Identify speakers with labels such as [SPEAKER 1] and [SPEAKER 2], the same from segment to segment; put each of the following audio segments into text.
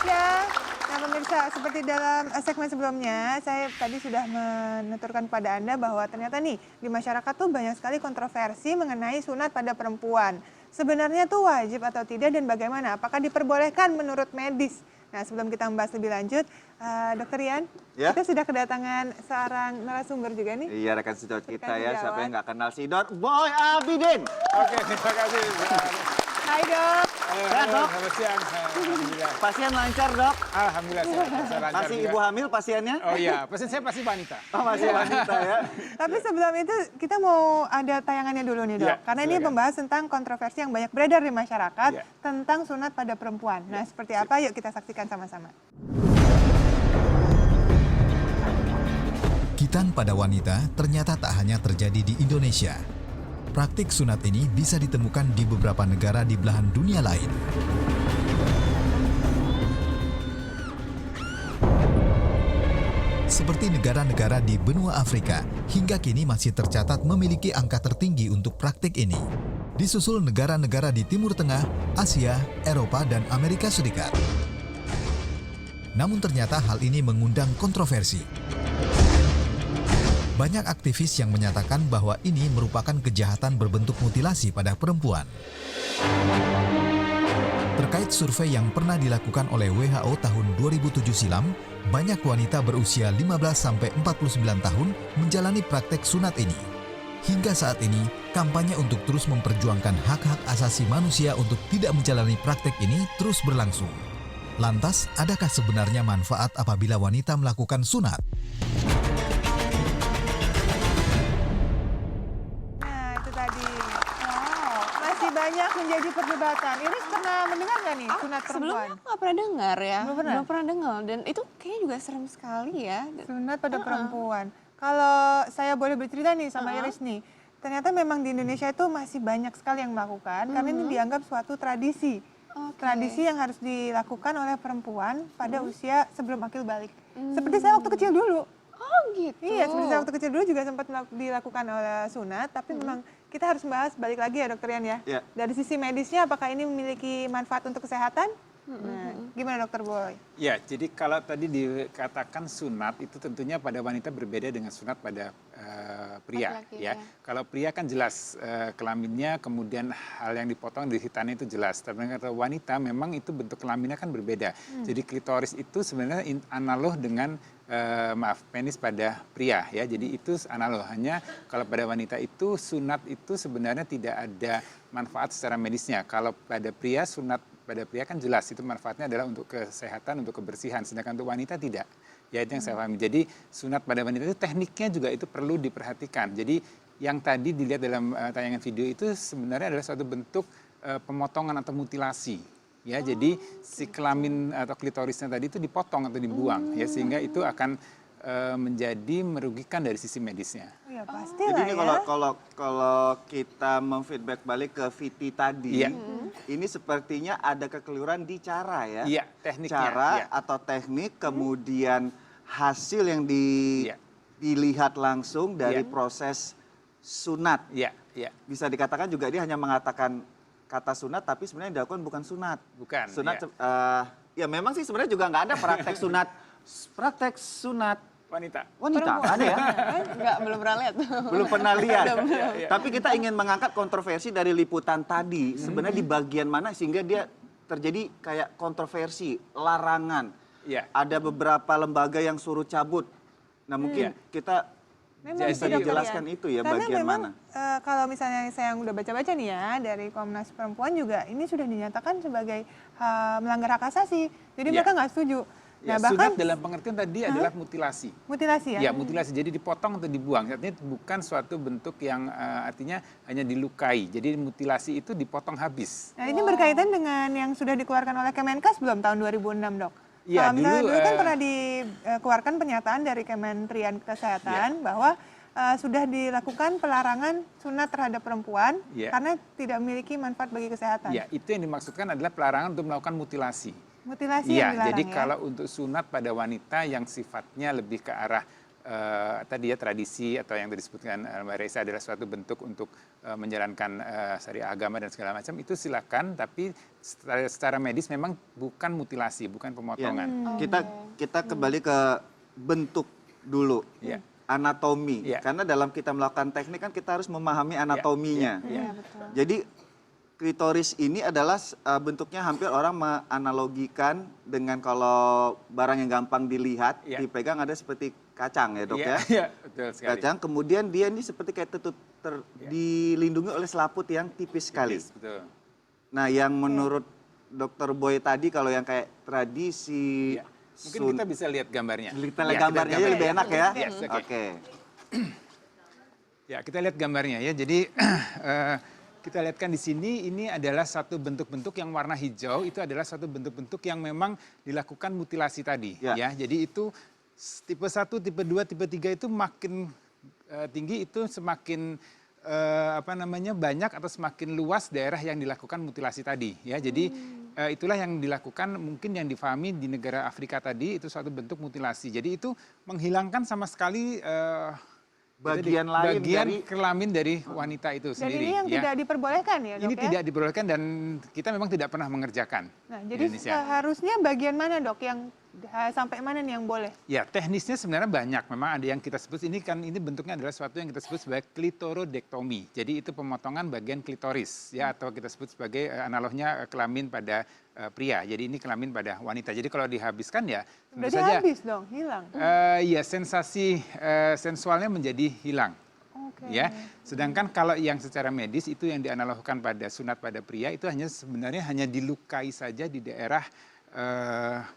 [SPEAKER 1] siang. Nah pemirsa, seperti dalam segmen sebelumnya, saya tadi sudah menuturkan kepada Anda bahwa ternyata nih, di masyarakat tuh banyak sekali kontroversi mengenai sunat pada perempuan. Sebenarnya tuh wajib atau tidak dan bagaimana? Apakah diperbolehkan menurut medis? Nah sebelum kita membahas lebih lanjut, Dokter Ian,
[SPEAKER 2] Ya.
[SPEAKER 1] kita sudah kedatangan seorang narasumber juga nih.
[SPEAKER 2] Iya, rekan sidor kita ya,
[SPEAKER 1] sejawat.
[SPEAKER 2] siapa yang nggak kenal sidor? Boy Abidin.
[SPEAKER 3] Oke, terima kasih.
[SPEAKER 1] Hai dok.
[SPEAKER 2] Sehat, Dok?
[SPEAKER 3] Selamat siang. Alhamdulillah.
[SPEAKER 2] Pasien lancar, Dok?
[SPEAKER 3] Alhamdulillah saya lancar
[SPEAKER 2] Masih
[SPEAKER 3] juga.
[SPEAKER 2] ibu hamil pasiennya?
[SPEAKER 3] Oh iya, pasien saya pasti wanita.
[SPEAKER 2] Oh, masih wanita ya.
[SPEAKER 1] Tapi sebelum itu kita mau ada tayangannya dulu nih dok.
[SPEAKER 3] Ya,
[SPEAKER 1] Karena ini
[SPEAKER 3] silakan.
[SPEAKER 1] membahas tentang kontroversi yang banyak beredar di masyarakat
[SPEAKER 3] Ya.
[SPEAKER 1] tentang sunat pada perempuan. Nah seperti apa yuk kita saksikan sama-sama.
[SPEAKER 4] Khitan pada wanita ternyata tak hanya terjadi di Indonesia. Praktik sunat ini bisa ditemukan di beberapa negara di belahan dunia lain. Seperti negara-negara di benua Afrika, hingga kini masih tercatat memiliki angka tertinggi untuk praktik ini. Disusul negara-negara di Timur Tengah, Asia, Eropa, dan Amerika Serikat. Namun ternyata hal ini mengundang kontroversi. Banyak aktivis yang menyatakan bahwa ini merupakan kejahatan berbentuk mutilasi pada perempuan. Terkait survei yang pernah dilakukan oleh WHO tahun 2007 silam, banyak wanita berusia 15-49 tahun menjalani praktek sunat ini. Hingga saat ini, kampanye untuk terus memperjuangkan hak-hak asasi manusia untuk tidak menjalani praktek ini terus berlangsung. Lantas, adakah sebenarnya manfaat apabila wanita melakukan sunat?
[SPEAKER 1] Nah itu tadi. Wow. Masih banyak menjadi perdebatan. Ini pernah mendengar nggak nih sunat perempuan?
[SPEAKER 5] Sebelumnya nggak pernah dengar ya,
[SPEAKER 1] Belum pernah?
[SPEAKER 5] belum pernah dengar dan itu kayaknya juga serem sekali ya.
[SPEAKER 1] Sunat pada perempuan. Kalau saya boleh bercerita nih sama Iris nih, ternyata memang di Indonesia itu masih banyak sekali yang melakukan karena ini dianggap suatu tradisi.
[SPEAKER 5] Oke.
[SPEAKER 1] Tradisi yang harus dilakukan oleh perempuan pada usia sebelum akil balik. Seperti saya waktu kecil dulu.
[SPEAKER 5] Oh gitu.
[SPEAKER 1] Iya, seperti saya waktu kecil dulu juga sempat dilakukan oleh sunat, tapi memang kita harus bahas balik lagi ya dokter Ian ya.
[SPEAKER 2] Iya.
[SPEAKER 1] Dari sisi medisnya apakah ini memiliki manfaat untuk kesehatan? Nah, gimana dokter Boy?
[SPEAKER 3] Ya, jadi kalau tadi dikatakan sunat itu tentunya pada wanita berbeda dengan sunat pada pria.
[SPEAKER 5] Laki-laki,
[SPEAKER 3] Ya,
[SPEAKER 5] ya.
[SPEAKER 3] kalau pria kan jelas kelaminnya, kemudian hal yang dipotong di hitannya itu jelas. Tapi kalau wanita memang itu bentuk kelaminnya kan berbeda. Jadi klitoris itu sebenarnya analog dengan penis pada pria ya. Jadi itu analog. Hanya kalau pada wanita itu sunat itu sebenarnya tidak ada manfaat secara medisnya. Kalau pada pria sunat pada pria kan jelas itu manfaatnya adalah untuk kesehatan, untuk kebersihan. Sedangkan untuk wanita tidak. Ya itu yang saya pahami. Jadi sunat pada wanita itu tekniknya juga itu perlu diperhatikan. Jadi yang tadi dilihat dalam tayangan video itu sebenarnya adalah suatu bentuk pemotongan atau mutilasi. Ya, jadi si kelamin atau klitorisnya tadi itu dipotong atau dibuang ya sehingga itu akan menjadi merugikan dari sisi medisnya.
[SPEAKER 1] Oh ya
[SPEAKER 2] Jadi
[SPEAKER 1] pastilah
[SPEAKER 2] ini
[SPEAKER 1] ya.
[SPEAKER 2] kalau kita memfeedback balik ke Viti tadi,
[SPEAKER 3] Iya.
[SPEAKER 2] ini sepertinya ada kekeliruan di cara ya.
[SPEAKER 3] Iya, tekniknya.
[SPEAKER 2] Cara
[SPEAKER 3] Iya.
[SPEAKER 2] atau teknik, kemudian hasil yang
[SPEAKER 3] Iya.
[SPEAKER 2] dilihat langsung dari
[SPEAKER 3] Iya.
[SPEAKER 2] proses sunat.
[SPEAKER 3] Iya, iya.
[SPEAKER 2] Bisa dikatakan juga dia hanya mengatakan kata sunat, tapi sebenarnya yang dilakukan bukan sunat.
[SPEAKER 3] Bukan,
[SPEAKER 2] Sunat,
[SPEAKER 3] iya.
[SPEAKER 2] ya memang sih sebenarnya juga nggak ada praktek sunat
[SPEAKER 3] Wanita.
[SPEAKER 2] wanita. Ada ya?
[SPEAKER 5] Enggak, belum pernah lihat.
[SPEAKER 2] Belum pernah lihat.
[SPEAKER 3] Iya.
[SPEAKER 2] Tapi kita ingin mengangkat kontroversi dari liputan tadi. Sebenarnya di bagian mana sehingga dia terjadi kayak kontroversi, larangan.
[SPEAKER 3] Iya.
[SPEAKER 2] Ada beberapa lembaga yang suruh cabut. Nah mungkin kita
[SPEAKER 1] Memang
[SPEAKER 2] bisa
[SPEAKER 1] sih, dokter
[SPEAKER 2] dijelaskan
[SPEAKER 1] Ian.
[SPEAKER 2] itu ya
[SPEAKER 1] Karena
[SPEAKER 2] bagian
[SPEAKER 1] memang,
[SPEAKER 2] mana.
[SPEAKER 1] kalau misalnya saya yang udah baca-baca nih ya dari Komnas Perempuan juga ini sudah dinyatakan sebagai melanggar hak asasi. Jadi
[SPEAKER 3] Iya.
[SPEAKER 1] mereka nggak setuju.
[SPEAKER 3] Ya,
[SPEAKER 1] Nah bahkan
[SPEAKER 3] sunat dalam pengertian tadi adalah mutilasi.
[SPEAKER 1] mutilasi ya.
[SPEAKER 3] Ya, mutilasi. Jadi dipotong atau dibuang. Artinya bukan suatu bentuk yang artinya hanya dilukai. Jadi mutilasi itu dipotong habis.
[SPEAKER 1] Nah ini berkaitan dengan yang sudah dikeluarkan oleh Kemenkes belum tahun 2006 dok?
[SPEAKER 3] Iya,
[SPEAKER 1] Misalnya
[SPEAKER 3] dulu,
[SPEAKER 1] dulu kan pernah dikeluarkan pernyataan dari Kementerian Kesehatan bahwa sudah dilakukan pelarangan sunat terhadap perempuan
[SPEAKER 3] Iya.
[SPEAKER 1] karena tidak memiliki manfaat bagi kesehatan.
[SPEAKER 3] Ya, itu yang dimaksudkan adalah pelarangan untuk melakukan mutilasi.
[SPEAKER 1] Mutilasi
[SPEAKER 3] Iya,
[SPEAKER 1] yang dilarang
[SPEAKER 3] jadi
[SPEAKER 1] ya.
[SPEAKER 3] kalau untuk sunat pada wanita yang sifatnya lebih ke arah tadi ya tradisi atau yang disebutkan Mbak Reza adalah suatu bentuk untuk menjalankan syariah agama dan segala macam, itu silakan, tapi secara medis memang bukan mutilasi, bukan pemotongan.
[SPEAKER 2] Kita kembali ke bentuk dulu.
[SPEAKER 3] Ya.
[SPEAKER 2] Anatomi.
[SPEAKER 3] Ya.
[SPEAKER 2] Karena dalam kita melakukan teknik kan kita harus memahami anatominya.
[SPEAKER 5] Iya, betul.
[SPEAKER 2] Jadi klitoris ini adalah bentuknya hampir orang menganalogikan dengan kalau barang yang gampang dilihat,
[SPEAKER 3] Ya.
[SPEAKER 2] dipegang ada seperti kacang ya dok
[SPEAKER 3] Iya,
[SPEAKER 2] ya.
[SPEAKER 3] iya, betul sekali.
[SPEAKER 2] Kacang, kemudian dia ini seperti kayak dilindungi oleh selaput yang tipis sekali.
[SPEAKER 3] Tipis, betul.
[SPEAKER 2] Nah yang menurut Dokter Boy tadi kalau yang kayak tradisi,
[SPEAKER 3] Ya. Mungkin kita bisa lihat gambarnya.
[SPEAKER 2] kita lihat
[SPEAKER 3] Ya,
[SPEAKER 2] gambarnya aja lebih enak ya.
[SPEAKER 3] Yes, oke.
[SPEAKER 2] Oke.
[SPEAKER 3] Ya, kita lihat gambarnya ya. Jadi kita lihatkan di sini, ini adalah satu bentuk-bentuk yang warna hijau, itu adalah satu bentuk-bentuk yang memang dilakukan mutilasi tadi.
[SPEAKER 2] Ya.
[SPEAKER 3] Ya, jadi itu tipe 1, tipe 2, tipe 3 itu makin tinggi, itu semakin banyak atau semakin luas daerah yang dilakukan mutilasi tadi. Ya, jadi itulah yang dilakukan, mungkin yang difahami di negara Afrika tadi itu suatu bentuk mutilasi. Jadi itu menghilangkan sama sekali
[SPEAKER 2] Bagian lain
[SPEAKER 3] bagian
[SPEAKER 2] dari-
[SPEAKER 3] kelamin dari wanita itu
[SPEAKER 1] Dan
[SPEAKER 3] sendiri.
[SPEAKER 1] ini yang
[SPEAKER 3] ya.
[SPEAKER 1] tidak diperbolehkan ya dok
[SPEAKER 3] Ini
[SPEAKER 1] ya?
[SPEAKER 3] tidak diperbolehkan dan kita memang tidak pernah mengerjakan
[SPEAKER 1] Nah,
[SPEAKER 3] di
[SPEAKER 1] jadi
[SPEAKER 3] Indonesia.
[SPEAKER 1] seharusnya bagian mana dok yang sampai mana nih yang boleh?
[SPEAKER 3] Ya, teknisnya sebenarnya banyak. Memang ada yang kita sebut, ini bentuknya adalah suatu yang kita sebut sebagai klitorodektomi. Jadi itu pemotongan bagian klitoris ya, atau kita sebut sebagai analognya kelamin pada pria. Jadi ini kelamin pada wanita. Jadi kalau dihabiskan ya tentu
[SPEAKER 1] Berarti
[SPEAKER 3] saja
[SPEAKER 1] habis dong, hilang.
[SPEAKER 3] ya sensasi sensualnya menjadi hilang.
[SPEAKER 1] Oke.
[SPEAKER 3] Ya, sedangkan kalau yang secara medis itu yang dianalogkan pada sunat pada pria itu sebenarnya hanya dilukai saja di daerah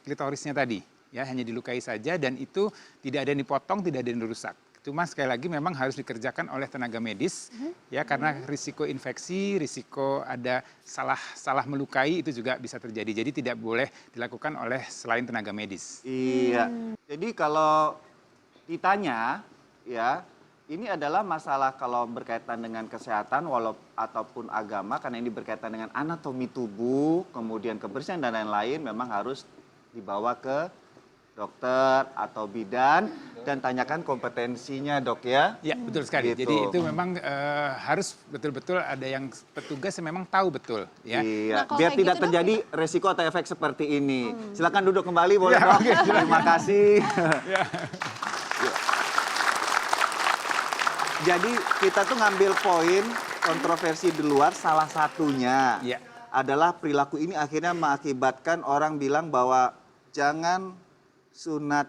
[SPEAKER 3] klitorisnya tadi, ya hanya dilukai saja dan itu tidak ada yang dipotong, tidak ada yang dirusak. Cuma sekali lagi memang harus dikerjakan oleh tenaga medis, ya karena risiko infeksi, risiko ada salah melukai itu juga bisa terjadi. Jadi tidak boleh dilakukan oleh selain tenaga medis.
[SPEAKER 2] Iya. Jadi kalau ditanya ya, ini adalah masalah kalau berkaitan dengan kesehatan ataupun agama, karena ini berkaitan dengan anatomi tubuh, kemudian kebersihan dan lain-lain, memang harus dibawa ke dokter atau bidan dan tanyakan kompetensinya dok ya.
[SPEAKER 3] Ya, betul sekali.
[SPEAKER 2] Gitu.
[SPEAKER 3] Jadi itu memang harus betul-betul ada yang petugas yang memang tahu betul, ya.
[SPEAKER 2] Iya,
[SPEAKER 5] Nah, kalau
[SPEAKER 2] biar
[SPEAKER 5] kayak
[SPEAKER 2] tidak
[SPEAKER 5] gitu, Dok,
[SPEAKER 2] terjadi resiko atau efek seperti ini. Silakan duduk kembali boleh dok. Terima kasih.
[SPEAKER 3] Ya.
[SPEAKER 2] Jadi kita tuh ngambil poin kontroversi di luar, salah satunya
[SPEAKER 3] Ya.
[SPEAKER 2] adalah perilaku ini akhirnya mengakibatkan orang bilang bahwa jangan sunat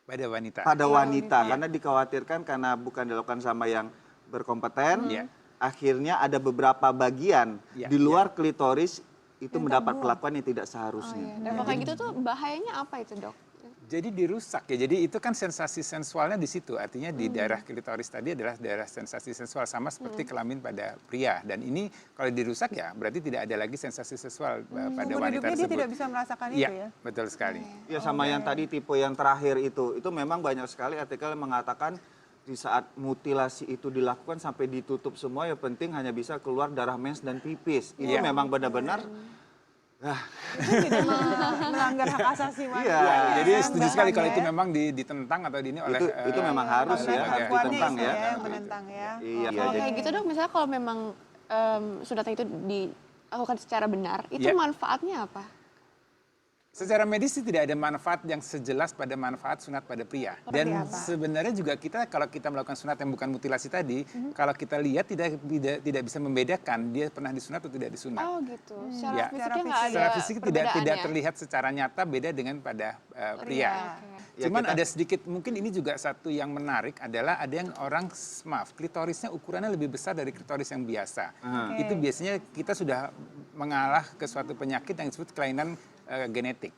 [SPEAKER 3] Pada wanita.
[SPEAKER 2] pada wanita
[SPEAKER 3] Iya.
[SPEAKER 2] karena dikhawatirkan karena bukan dilakukan sama yang berkompeten.
[SPEAKER 3] Iya.
[SPEAKER 2] Akhirnya ada beberapa bagian
[SPEAKER 3] Iya,
[SPEAKER 2] di luar klitoris itu
[SPEAKER 1] Yang
[SPEAKER 2] mendapat
[SPEAKER 1] tabu.
[SPEAKER 2] perlakuan yang tidak
[SPEAKER 5] Oh,
[SPEAKER 2] seharusnya.
[SPEAKER 5] iya. Dan kalau kayak gitu tuh bahayanya apa itu dok?
[SPEAKER 3] Jadi dirusak ya. Jadi itu kan sensasi sensualnya di situ. Artinya di daerah klitoris tadi adalah daerah sensasi sensual sama seperti kelamin pada pria. Dan ini kalau dirusak ya berarti tidak ada lagi sensasi sensual pada
[SPEAKER 1] Seumur
[SPEAKER 3] wanita
[SPEAKER 1] hidupnya dia
[SPEAKER 3] tersebut.
[SPEAKER 1] tidak bisa merasakan itu
[SPEAKER 3] Iya,
[SPEAKER 1] ya?
[SPEAKER 3] betul sekali.
[SPEAKER 2] Ya sama yang tadi tipe yang terakhir itu memang banyak sekali artikel yang mengatakan di saat mutilasi itu dilakukan sampai ditutup semua, ya penting hanya bisa keluar darah mens dan pipis. Itu
[SPEAKER 3] Iya.
[SPEAKER 2] memang benar-benar
[SPEAKER 1] Itu tidak melanggar hak asasi manusia.
[SPEAKER 2] Iya,
[SPEAKER 1] ya,
[SPEAKER 3] Jadi
[SPEAKER 1] yang
[SPEAKER 3] setuju sekali kalau itu
[SPEAKER 1] bahaya.
[SPEAKER 3] memang ditentang atau ini oleh
[SPEAKER 2] itu memang harus
[SPEAKER 1] Komnas
[SPEAKER 2] ya,
[SPEAKER 1] perempuannya
[SPEAKER 2] ditentang
[SPEAKER 1] itu
[SPEAKER 2] ya.
[SPEAKER 1] yang menentang ya.
[SPEAKER 2] Iya,
[SPEAKER 5] Kalau
[SPEAKER 2] jadi
[SPEAKER 5] kayak gitu dok, misalnya kalau memang sunatnya itu dilakukan secara benar, itu
[SPEAKER 3] Ya.
[SPEAKER 5] manfaatnya apa?
[SPEAKER 3] Secara medis sih tidak ada manfaat yang sejelas pada manfaat sunat pada pria. Dan
[SPEAKER 1] apa?
[SPEAKER 3] sebenarnya juga kalau kita melakukan sunat yang bukan mutilasi tadi, kalau kita lihat tidak bisa membedakan dia pernah disunat atau tidak disunat.
[SPEAKER 5] Oh gitu. Secara
[SPEAKER 3] Ya.
[SPEAKER 5] fisiknya nggak ada
[SPEAKER 3] Secara fisik tidak
[SPEAKER 5] perbedaannya?
[SPEAKER 3] terlihat secara nyata beda dengan pada pria.
[SPEAKER 2] Ya,
[SPEAKER 3] Cuman
[SPEAKER 2] kita-
[SPEAKER 3] ada sedikit, mungkin ini juga satu yang menarik adalah ada yang orang, klitorisnya ukurannya lebih besar dari klitoris yang biasa. Itu biasanya kita sudah mengalah ke suatu penyakit yang disebut kelainan genetik.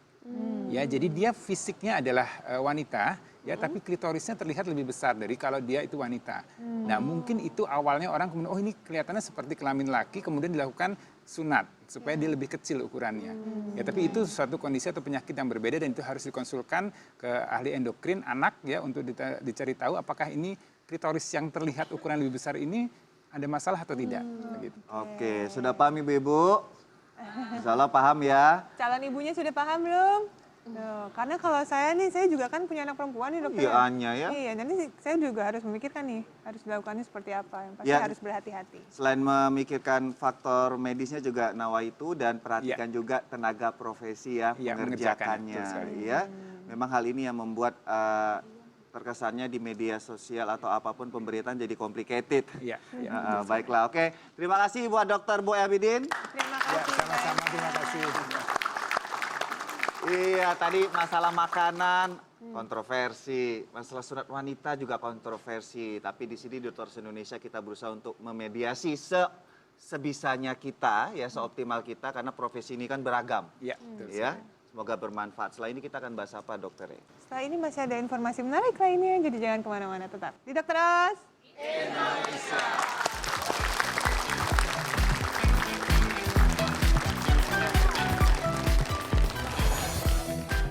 [SPEAKER 3] Ya, jadi dia fisiknya adalah wanita, ya, tapi klitorisnya terlihat lebih besar dari kalau dia itu wanita. Nah, mungkin itu awalnya orang kemudian, oh ini kelihatannya seperti kelamin laki, kemudian dilakukan sunat supaya dia lebih kecil ukurannya. Ya, tapi itu suatu kondisi atau penyakit yang berbeda dan itu harus dikonsulkan ke ahli endokrin anak ya untuk dicari tahu apakah ini klitoris yang terlihat ukuran lebih besar ini ada masalah atau tidak. Begitu.
[SPEAKER 2] Oke, sudah paham Ibu-ibu? Insya Allah paham ya.
[SPEAKER 1] Calon ibunya sudah paham belum? Karena kalau saya nih, saya juga kan punya anak perempuan nih dokter.
[SPEAKER 2] Iya, Anya ya.
[SPEAKER 1] Iya, nanti saya juga harus memikirkan nih, harus dilakukannya seperti apa. Yang pasti
[SPEAKER 2] Ya.
[SPEAKER 1] harus berhati-hati.
[SPEAKER 2] Selain memikirkan faktor medisnya juga nawaitu dan perhatikan juga tenaga profesi ya,
[SPEAKER 3] Ya,
[SPEAKER 2] mengerjakannya.
[SPEAKER 3] mengerjakan, betul sekali.
[SPEAKER 2] Ya, memang hal ini yang membuat terkesannya di media sosial atau apapun pemberitaan jadi complicated.
[SPEAKER 3] Iya, iya.
[SPEAKER 2] Baiklah, oke. Terima kasih buat Dr. Boy Abidin.
[SPEAKER 1] Terima
[SPEAKER 3] Ya,
[SPEAKER 1] kasih.
[SPEAKER 3] sama-sama, terima kasih.
[SPEAKER 2] Iya, tadi masalah makanan kontroversi, masalah sunat wanita juga kontroversi. Tapi di sini di Dokter Indonesia kita berusaha untuk memediasi sebisanya kita, ya seoptimal kita karena profesi ini kan beragam.
[SPEAKER 3] Iya, betul
[SPEAKER 2] Ya,
[SPEAKER 3] sekali.
[SPEAKER 2] semoga bermanfaat. Setelah ini kita akan bahas apa, dokter?
[SPEAKER 1] Setelah ini masih ada informasi menarik lainnya, jadi jangan kemana-mana, tetap di Dokter Os.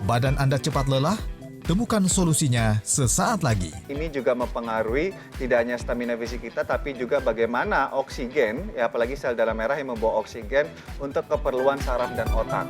[SPEAKER 4] Badan Anda cepat lelah? Temukan solusinya sesaat lagi.
[SPEAKER 2] Ini juga mempengaruhi tidak hanya stamina fisik kita, tapi juga bagaimana oksigen, ya apalagi sel darah merah yang membawa oksigen untuk keperluan saraf dan otak.